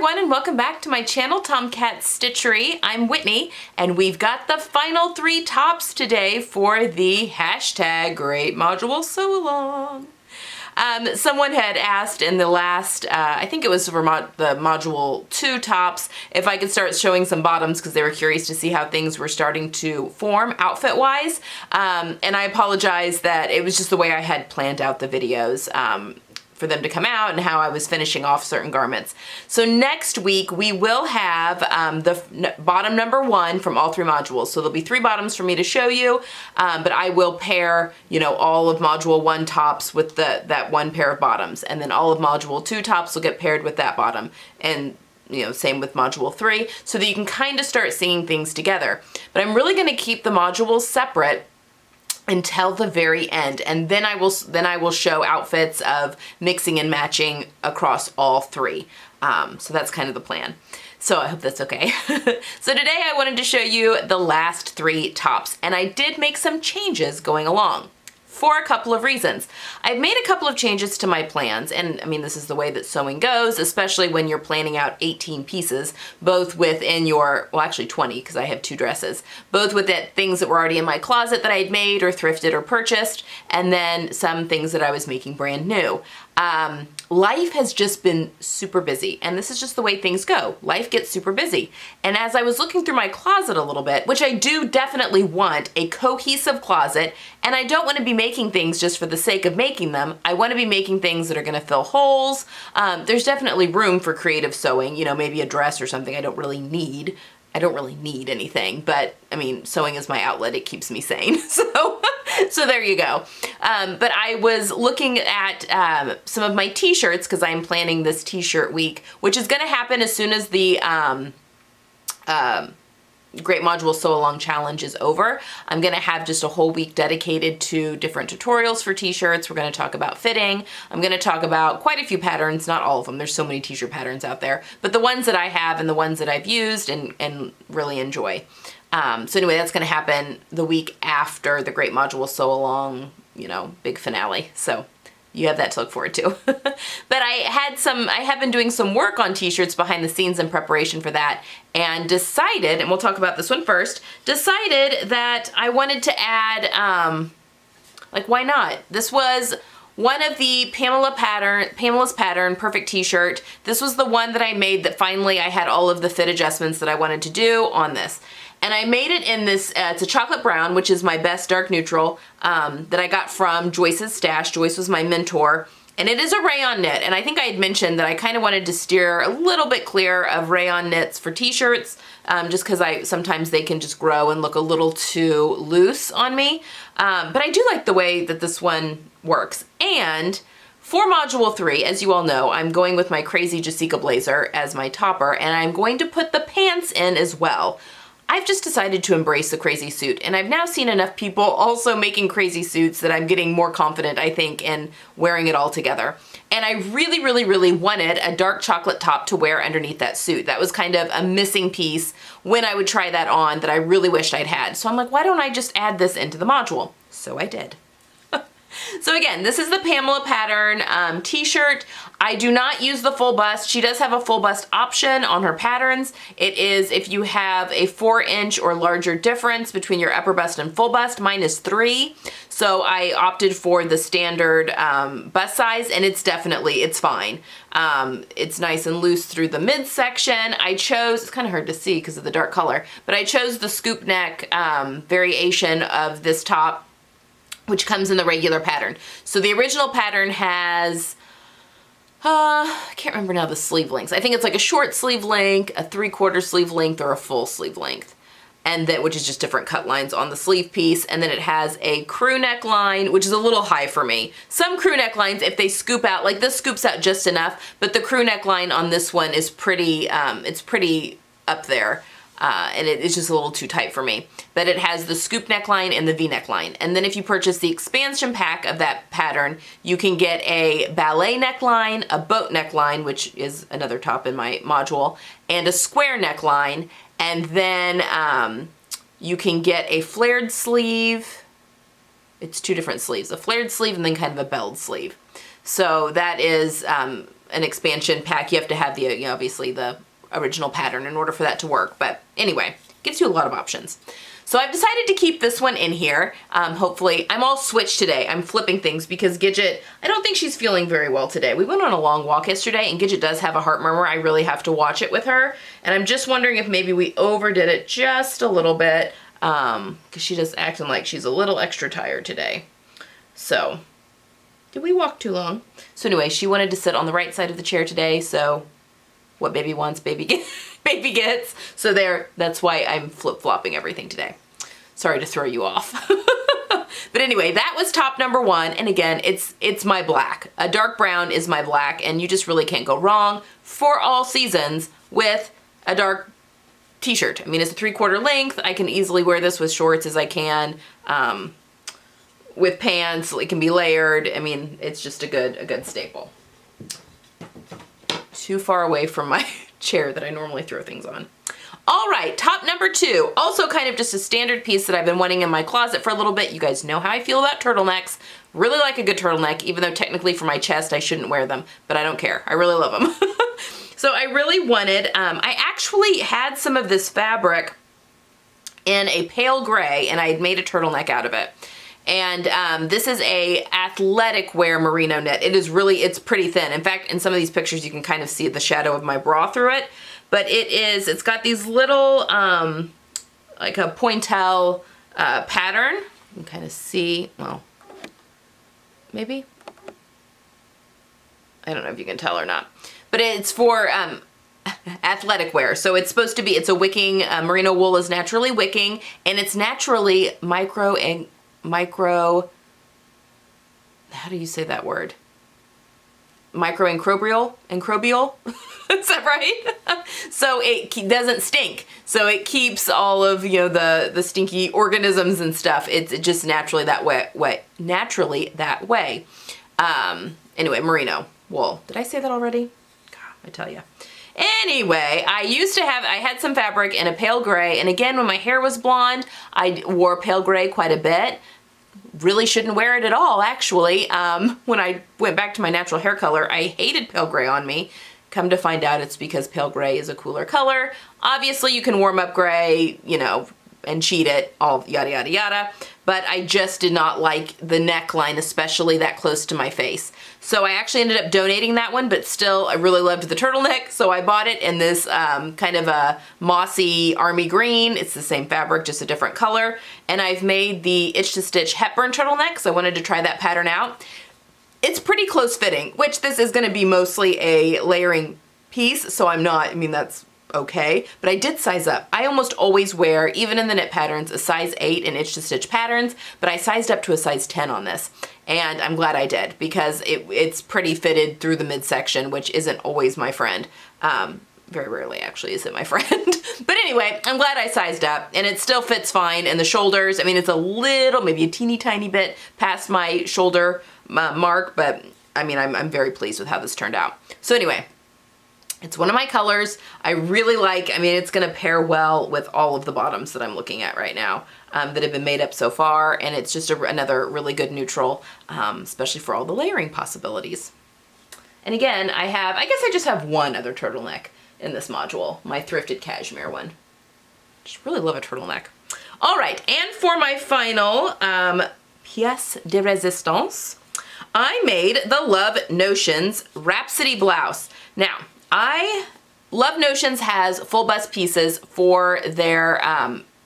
everyone, and welcome back to my channel, Tomcat Stitchery. I'm Whitney, and we've got the final 3 tops today for the hashtag Great Module Sew Along. Someone had asked in the last, I think it was for the Module 2 tops, if I could start showing some bottoms because they were curious to see how things were starting to form outfit-wise. And I apologize that it was just the way I had planned out the videos for them to come out and how I was finishing off certain garments. So next week we will have the bottom number 1 from all 3 modules. So there'll be 3 bottoms for me to show you, but I will pair, you know, all of module 1 tops with that 1 pair of bottoms, and then all of module 2 tops will get paired with that bottom, and you know, same with module 3, so that you can kind of start seeing things together. But I'm really going to keep the modules separate until the very end, and then I will show outfits of mixing and matching across all 3. So that's kind of the plan. So I hope that's okay. So today I wanted to show you the last 3 tops, and I did make some changes going along for a couple of reasons. I've made a couple of changes to my plans, and I mean, this is the way that sewing goes, especially when you're planning out 18 pieces, both within your, well actually 20 because I have 2 dresses, both with things that were already in my closet that I had made or thrifted or purchased, and then some things that I was making brand new. Life has just been super busy, and this is just the way things go. Life gets super busy. And as I was looking through my closet a little bit, which I do definitely want a cohesive closet, and I don't want to be making things just for the sake of making them. I want to be making things that are going to fill holes. There's definitely room for creative sewing, you know, maybe a dress or something I don't really need. I don't really need anything, but I mean, sewing is my outlet. It keeps me sane. So there you go. But I was looking at some of my t-shirts because I'm planning this t-shirt week, which is going to happen as soon as the Great Module Sew Along Challenge is over. I'm going to have just a whole week dedicated to different tutorials for t-shirts. We're going to talk about fitting. I'm going to talk about quite a few patterns, not all of them. There's so many t-shirt patterns out there, but the ones that I have and the ones that I've used and really enjoy. So anyway, that's going to happen the week after the Great Module Sew Along, you know, big finale. So you have that to look forward to. But I have been doing some work on t-shirts behind the scenes in preparation for that, and decided, and we'll talk about this one first, decided that I wanted to add, like, why not? This was one of the Pamela's pattern perfect t-shirt. This was the one that I made that finally I had all of the fit adjustments that I wanted to do on this. And I made it in this, it's a chocolate brown, which is my best dark neutral, that I got from Joyce's stash. Joyce was my mentor. And it is a rayon knit. And I think I had mentioned that I kind of wanted to steer a little bit clear of rayon knits for t-shirts, just because sometimes they can just grow and look a little too loose on me. But I do like the way that this one works. And for Module 3, as you all know, I'm going with my crazy Jessica blazer as my topper, and I'm going to put the pants in as well. I've just decided to embrace the crazy suit, and I've now seen enough people also making crazy suits that I'm getting more confident, I think, in wearing it all together. And I really, really, really wanted a dark chocolate top to wear underneath that suit. That was kind of a missing piece when I would try that on that I really wished I'd had. So I'm like, why don't I just add this into the module? So I did. So again, this is the Pamela pattern t-shirt. I do not use the full bust. She does have a full bust option on her patterns. It is if you have a 4-inch or larger difference between your upper bust and full bust. Mine is 3. So I opted for the standard bust size, and it's fine. It's nice and loose through the midsection. I chose, it's kind of hard to see because of the dark color, but I chose the scoop neck variation of this top, which comes in the regular pattern. So the original pattern has, I can't remember now the sleeve lengths. I think it's like a short sleeve length, a 3/4 sleeve length, or a full sleeve length. And then, which is just different cut lines on the sleeve piece. And then it has a crew neckline, which is a little high for me. Some crew necklines, if they scoop out, like this scoops out just enough, but the crew neckline on this one is pretty, it's pretty up there. And it's just a little too tight for me. But it has the scoop neckline and the V neckline. And then if you purchase the expansion pack of that pattern, you can get a ballet neckline, a boat neckline, which is another top in my module, and a square neckline. And then you can get a flared sleeve. It's 2 different sleeves, a flared sleeve and then kind of a belled sleeve. So that is an expansion pack, you have to have the, you know, obviously the original pattern in order for that to work. But anyway, gives you a lot of options. So I've decided to keep this one in here. Hopefully, I'm all switched today. I'm flipping things because Gidget, I don't think she's feeling very well today. We went on a long walk yesterday and Gidget does have a heart murmur. I really have to watch it with her. And I'm just wondering if maybe we overdid it just a little bit because she's just acting like she's a little extra tired today. So, did we walk too long? So anyway, she wanted to sit on the right side of the chair today, so what baby wants, baby gets. So that's why I'm flip-flopping everything today. Sorry to throw you off. But anyway, that was top number 1. And again, it's my black. A dark brown is my black, and you just really can't go wrong for all seasons with a dark t-shirt. I mean, it's a 3/4 length. I can easily wear this with shorts as I can. With pants, it can be layered. I mean, it's just a good staple. Too far away from my chair that I normally throw things on. All right, top number 2, also kind of just a standard piece that I've been wanting in my closet for a little bit. You guys know how I feel about turtlenecks. Really like a good turtleneck, even though technically for my chest I shouldn't wear them, but I don't care. I really love them. So I really wanted, I actually had some of this fabric in a pale gray and I had made a turtleneck out of it. And this is a athletic wear merino knit. It is really, it's pretty thin. In fact, in some of these pictures you can kind of see the shadow of my bra through it. But it's got these little, like a pointelle pattern. You can kind of see, well, maybe? I don't know if you can tell or not. But it's for athletic wear. So it's supposed to be, it's a wicking, merino wool is naturally wicking, and it's naturally micro, how do you say that word? Microencrobial? Is that right? So it doesn't stink. So it keeps all of, you know, the stinky organisms and stuff. It's just naturally that way. Anyway, merino wool. Did I say that already? God, I tell you. Anyway, I had some fabric in a pale gray, and again, when my hair was blonde, I wore pale gray quite a bit. Really shouldn't wear it at all, actually. When I went back to my natural hair color, I hated pale gray on me. Come to find out it's because pale gray is a cooler color. Obviously, you can warm up gray, you know, and cheat it, all yada, yada, yada. But I just did not like the neckline, especially that close to my face. So I actually ended up donating that one, but still, I really loved the turtleneck, so I bought it in this kind of a mossy army green. It's the same fabric, just a different color. And I've made the Itch to Stitch Hepburn turtleneck, so I wanted to try that pattern out. It's pretty close fitting, which this is gonna be mostly a layering piece, so I mean, that's okay, but I did size up. I almost always wear, even in the knit patterns, a size 8 in Itch to Stitch patterns, but I sized up to a size 10 on this, and I'm glad I did because it's pretty fitted through the midsection, which isn't always my friend. Very rarely actually is it my friend. But anyway, I'm glad I sized up, and it still fits fine in the shoulders. I mean, it's a little, maybe a teeny tiny bit past my shoulder mark, but I mean, I'm very pleased with how this turned out. So anyway, it's one of my colors. I really like, I mean, it's gonna pair well with all of the bottoms that I'm looking at right now that have been made up so far, and it's just another really good neutral, especially for all the layering possibilities. And again, I guess I just have one other turtleneck in this module, my thrifted cashmere one. Just really love a turtleneck. All right, and for my final pièce de résistance, I made the Love Notions Rhapsody Blouse. Now, Love Notions has full bust pieces for their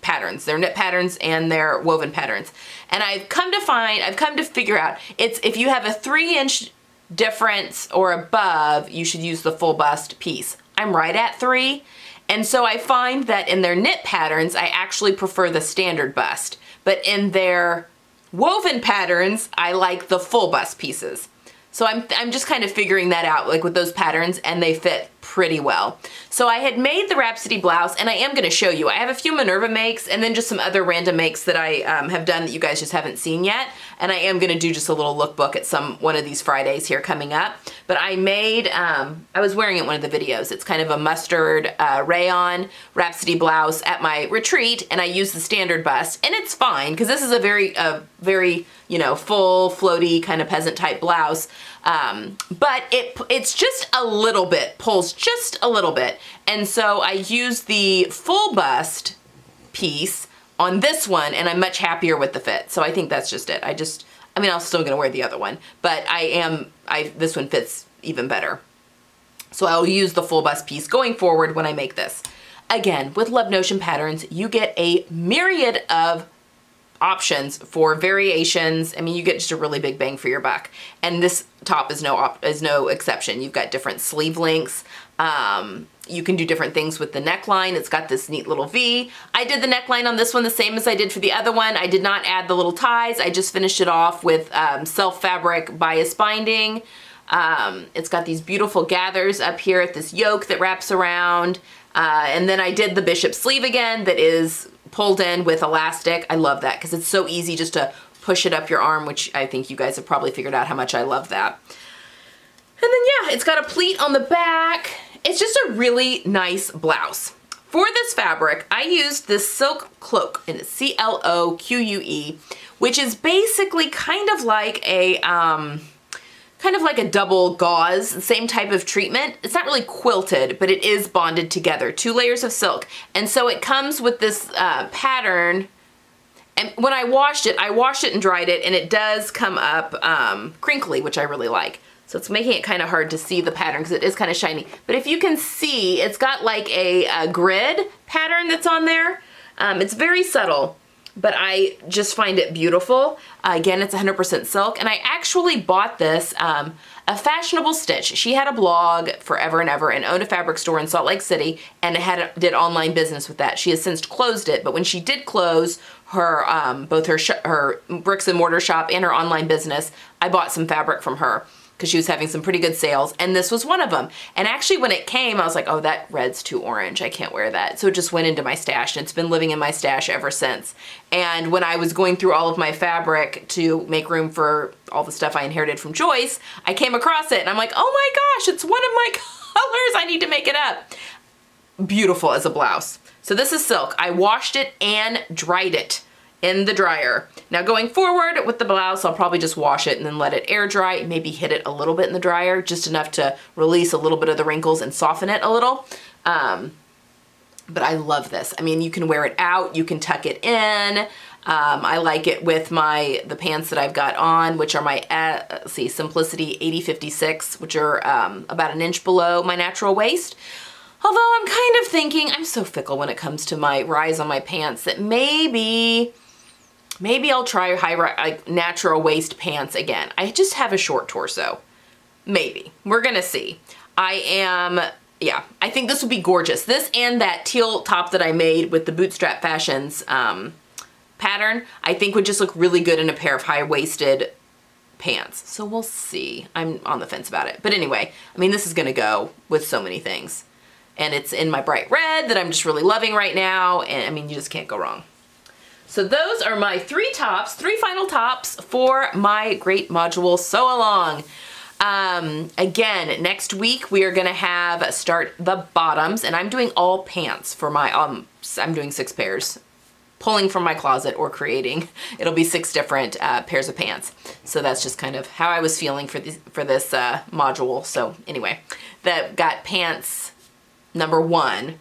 patterns, their knit patterns and their woven patterns. And I've come to figure out, if you have a 3-inch difference or above, you should use the full bust piece. I'm right at 3. And so I find that in their knit patterns, I actually prefer the standard bust. But in their woven patterns, I like the full bust pieces. So I'm just kind of figuring that out, like with those patterns, and they fit pretty well. So I had made the Rhapsody Blouse, and I am gonna show you. I have a few Minerva makes, and then just some other random makes that I have done that you guys just haven't seen yet. And I am gonna do just a little lookbook at one of these Fridays here coming up. But I made, I was wearing it in one of the videos. It's kind of a mustard rayon Rhapsody blouse at my retreat, and I used the standard bust, and it's fine because this is a very, you know, full, floaty kind of peasant type blouse. But it's just a little bit, pulls just a little bit. And so I used the full bust piece on this one, and I'm much happier with the fit. So I think that's just it. I mean, I'm still gonna wear the other one, but this one fits even better. So I'll use the full bust piece going forward when I make this. Again, with Love Notion patterns, you get a myriad of options for variations. I mean, you get just a really big bang for your buck. And this top is no exception. You've got different sleeve lengths. You can do different things with the neckline. It's got this neat little V. I did the neckline on this one the same as I did for the other one. I did not add the little ties. I just finished it off with self fabric bias binding. It's got these beautiful gathers up here at this yoke that wraps around. And then I did the bishop sleeve again that is pulled in with elastic. I love that because it's so easy just to push it up your arm, which I think you guys have probably figured out how much I love that. And then yeah, it's got a pleat on the back. It's just a really nice blouse. For this fabric, I used this silk cloak, and it's C-L-O-Q-U-E, which is basically kind of like a double gauze, same type of treatment. It's not really quilted, but it is bonded together, 2 layers of silk. And so it comes with this pattern. And when I washed it and dried it, and it does come up crinkly, which I really like. So it's making it kind of hard to see the pattern because it is kind of shiny. But if you can see, it's got like a grid pattern that's on there. It's very subtle, but I just find it beautiful. Again, it's 100% silk, and I actually bought this, a Fashionable Stitch. She had a blog forever and ever and owned a fabric store in Salt Lake City and did online business with that. She has since closed it, but when she did close her, both her bricks and mortar shop and her online business, I bought some fabric from her because she was having some pretty good sales, and this was one of them. And actually when it came, I was like, oh, that red's too orange. I can't wear that. So it just went into my stash, and it's been living in my stash ever since. And when I was going through all of my fabric to make room for all the stuff I inherited from Joyce, I came across it, and I'm like, oh my gosh, it's one of my colors. I need to make it up. Beautiful as a blouse. So this is silk. I washed it and dried it in the dryer. Now going forward with the blouse, I'll probably just wash it and then let it air dry, maybe hit it a little bit in the dryer, just enough to release a little bit of the wrinkles and soften it a little. But I love this. I mean, you can wear it out, you can tuck it in. I like it with the pants that I've got on, which are my, Simplicity 8056, which are about an inch below my natural waist. Although I'm kind of thinking, I'm so fickle when it comes to my rise on my pants, that maybe I'll try natural waist pants again. I just have a short torso. Maybe. We're gonna see. Yeah, I think this would be gorgeous. This and that teal top that I made with the Bootstrap Fashions pattern, I think would just look really good in a pair of high-waisted pants. So we'll see. I'm on the fence about it. But anyway, I mean, this is gonna go with so many things. And it's in my bright red that I'm just really loving right now. And I mean, you just can't go wrong. So those are my 3 final tops for my Great Module Sew Along. Again, next week we are gonna start the bottoms, and I'm doing all pants for my, I'm doing 6 pairs, pulling from my closet or creating. It'll be 6 different pairs of pants. So that's just kind of how I was feeling for this module. So anyway, that got pants number 1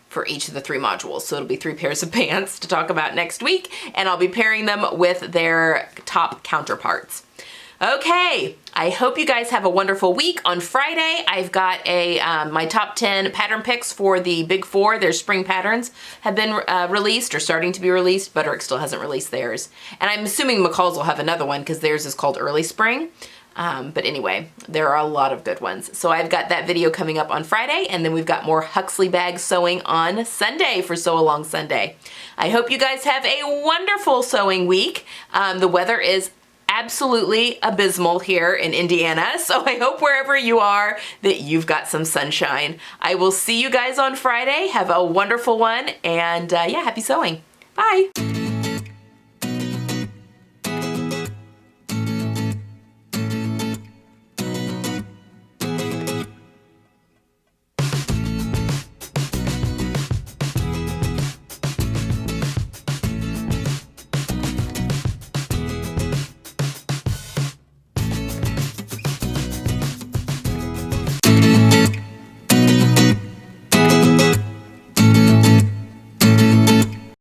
for each of the 3 modules. So it'll be 3 pairs of pants to talk about next week, and I'll be pairing them with their top counterparts. Okay, I hope you guys have a wonderful week. On Friday, I've got my top 10 pattern picks for the Big 4. Their spring patterns have been released or starting to be released. Butterick still hasn't released theirs. And I'm assuming McCall's will have another one because theirs is called Early Spring. But anyway, there are a lot of good ones. So I've got that video coming up on Friday, and then we've got more Huxley bag sewing on Sunday for Sew Along Sunday. I hope you guys have a wonderful sewing week. The weather is absolutely abysmal here in Indiana, so I hope wherever you are that you've got some sunshine. I will see you guys on Friday. Have a wonderful one, and yeah, happy sewing. Bye.